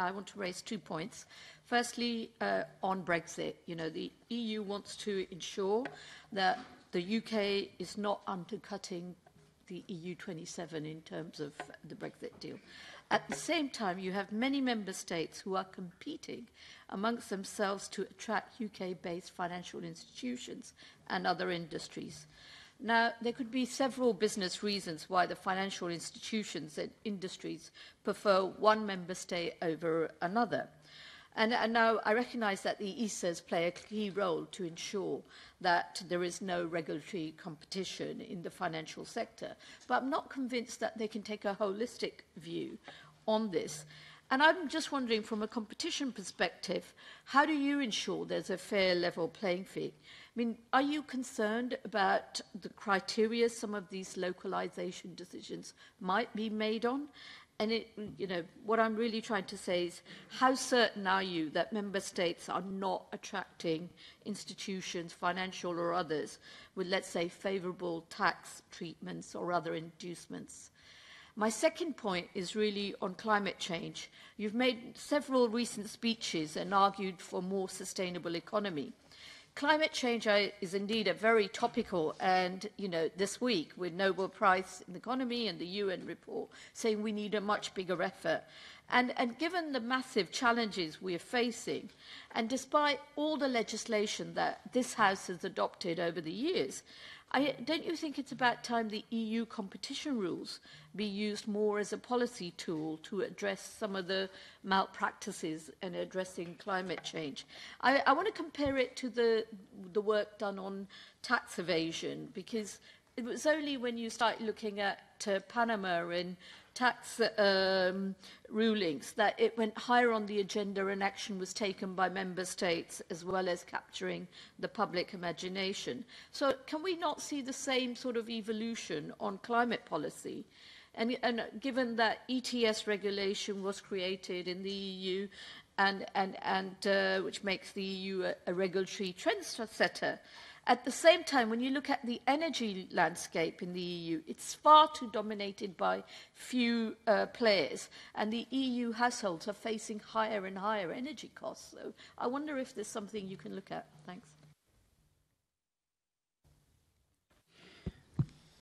I want to raise 2 points. Firstly, on Brexit, the EU wants to ensure that the UK is not undercutting the EU 27 in terms of the Brexit deal. At the same time, you have many member states who are competing amongst themselves to attract UK-based financial institutions and other industries. Now, there could be several business reasons why the financial institutions and industries prefer one member state over another. And now I recognise that the ESAs play a key role to ensure that there is no regulatory competition in the financial sector. But I'm not convinced that they can take a holistic view on this. And I'm just wondering, from a competition perspective, how do you ensure there's a fair level playing field? I mean, are you concerned about the criteria some of these localisation decisions might be made on? And what I'm really trying to say is, how certain are you that member states are not attracting institutions, financial or others, with, let's say, favourable tax treatments or other inducements? My second point is really on climate change. You've made several recent speeches and argued for a more sustainable economy. Climate change is indeed a very topical, and this week with Nobel Prize in Economy and the UN report saying we need a much bigger effort. And given the massive challenges we are facing, and despite all the legislation that this House has adopted over the years, don't you think it's about time the EU competition rules be used more as a policy tool to address some of the malpractices in addressing climate change? I want to compare it to the work done on tax evasion, because it was only when you start looking at Panama and tax rulings that it went higher on the agenda and action was taken by member states, as well as capturing the public imagination. So can we not see the same sort of evolution on climate policy? And given that ETS regulation was created in the EU, and which makes the EU a regulatory trendsetter, at the same time, when you look at the energy landscape in the EU, it's far too dominated by few players, and the EU households are facing higher and higher energy costs. So I wonder if there's something you can look at. Thanks.